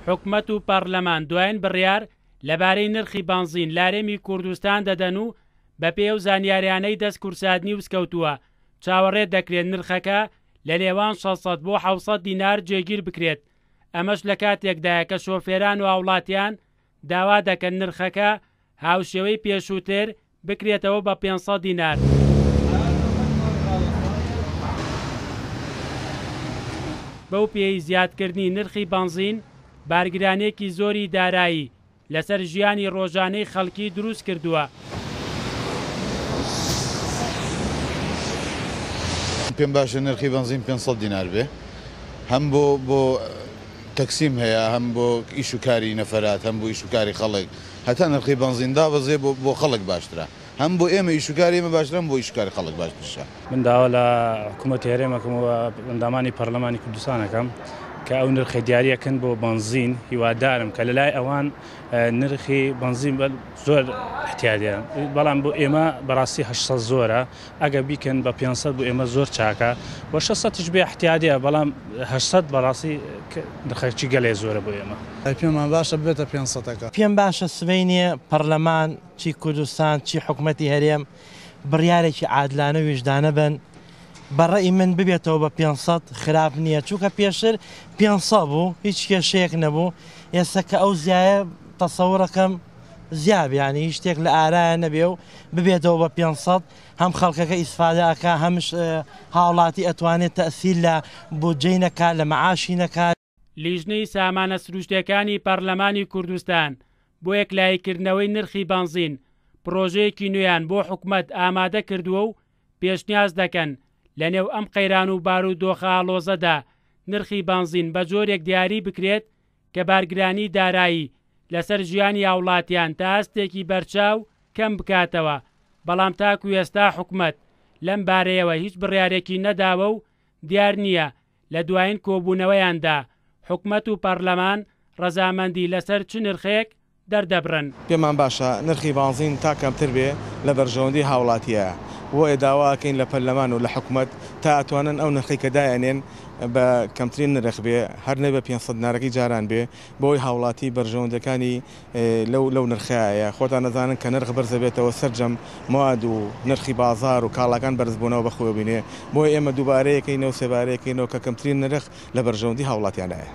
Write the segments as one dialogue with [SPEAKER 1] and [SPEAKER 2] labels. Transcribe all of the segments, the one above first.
[SPEAKER 1] حکومەت و پەرلەمان دوایین بڕیار لەبارەی نرخی بنزین لارێمی کوردستان دەدەن و بە پێی و زانیاریانەی دەست کورسادنی وسکەوتووە چاوەڕێ دەکرێت نرخەکە لە نێوان 600 بۆ 700 دینار جێگیر بکرێت. ئەمەش لە کاتێکدایە کە شۆفێران و هاوڵاتیان داوا دەکەن نرخەکە هاوشێوەی پێشووتر بکرێتەوە بە 500 دینار. بەو پێی زیادکردنی نرخی بنزین بارگرانێکی زۆری دارایی لەسەر ژیانی ڕۆژانەی خەڵکی دروست کردووە.
[SPEAKER 2] پێم باشە نرخی بنزین 500 دینار بێ، هەم بۆ تەکسیم هەیە، هەم بۆ ئیشوکاری نەفەرات، هەم بۆ ئیشوکاری خەڵک، هەتا نرخی بنزین دابەزێ بۆ خەڵک باشترە، هەم بۆ ئێمە ئیشوکاری ئێمە باشترە، بۆ ئیشوکاری خەڵک باشترە.
[SPEAKER 3] من داوا لە حکوومەتی هەرێمەکەم و ئەندامانی پەرلەمانی کوردستانەکەم کە ئەو نرخی دیاریەکەن بۆ بنزین، هیوادارم کە لەلای ئەوان نرخی بنزین زۆر احتیاجیە، بەڵام بۆ ئێمە بەڕاستی 800 زۆرە، ئەگە بیکەن بە 500 بۆ ئێمە زۆر چاکە، بۆ 600 بێ احتیاجیە، بەڵام 800 بەڕاستی نرخێکی گەلێ زۆرە بۆ ئێمە.
[SPEAKER 4] پێمان باشە بێتە 500ەکە.
[SPEAKER 5] پێم باشە سبەینێ پەرلەمان چی کوردستان چی حکوومەتی هەرێم بڕیارێکی عادلانە وێژدانە بن، بەڕێی من ببێتەوە بە 500 خراپ نییە، چووکە پێشتر 500 بوو هیچ کێشەیەک نەبوو، ئێستا کە ئەو زیایە تەسەوڕەکەم زیاب، یعنی هیچ شتێک لە ئارایە نەبێ و ببێتەوە بە 500 هەم خەڵکەکە ئیسفادەکە هەمش هاوڵاتی ئەتوانێت تەئسیر لە بودجەی نەکات لە مەعاشی نەکات.
[SPEAKER 1] لیژنەی سامانە سروشتەکانی پەرلەمانی کوردستان بۆ یەکلایکردنەوەی نرخی بنزین پرۆژەیەکی نوێیان بۆ حکوومەت ئامادە کردووە و پێشنیاز دەکەن لە نێو ئەم قەیران و بارودۆخە ئاڵۆزەدا نرخی بنزین بە جۆرێک دیاری بکرێت کە بارگرانی دارایی لەسەر ژیانی هاوڵاتیان تا هەستێکی بەرچاو کەم بکاتەوە. بەڵام تاکو ئێستا حکوومەت لەم بارەیەوە هیچ بڕیارێکی نەداوە و دیار نییە لە دوایین کۆبوونەوەیاندا حکوومەت و پەرلەمان ڕەزامەندی لەسەر چ نرخێک دەردەبرن.
[SPEAKER 6] پێمان باشە نرخی بنزین تا کەمتر بێ لە بەرژەوەندی هاوڵاتیە، بۆ ئێداواکەین لە پەرلەمان و لە حکوومەت تا ئەتوانن ئەو نرخی کە دایەنێن بە کەمترین نرخ بێ، هەر نەبێ بە 500 دینارەکەی جاران بێ، بۆی هاوڵاتی بەرژەوەندەکانی لەو نرخایە. خۆتان نەزانن کە نرخ بەرزە بێتەوە سەرجەم مواد و نرخی بازار و کاڵاکان بەرزبوونەوە بەخۆ بینێ، بۆی ئێمە دووبارەیەکەینەوە سێبارەیەکەینەوە کە کەمترین نرخ لە بەرژەوەندی هاوڵاتیانایە.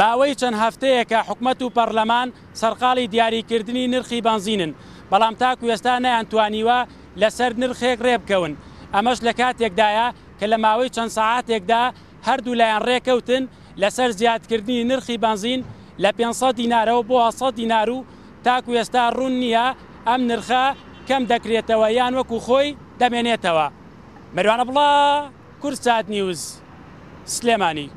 [SPEAKER 1] ماوەی چەند هەفتەیەکە حکوومەت و پەرلەمان سەرقاڵی دیاریکردنی نرخی بنزینن، بەڵام تاکو ئێستا نەیانتوانیوە لەسەر نرخێک ڕێبکەون. ئەمەش لە کاتێکدایە کە لە ماوەی چەند سەعاتێکدا هەردوو لایەن ڕێکەوتن لەسەر زیادکردنی نرخی بنزین لە 500 دینارەوە بۆ 100 دینار و تاکو ئێستا ڕوون نییە ئەم نرخە کەم دەکرێتەوە یان وەکو خۆی دەمێنێتەوە. مەریوانە بڵا، کورسات نیوز، سلێمانی.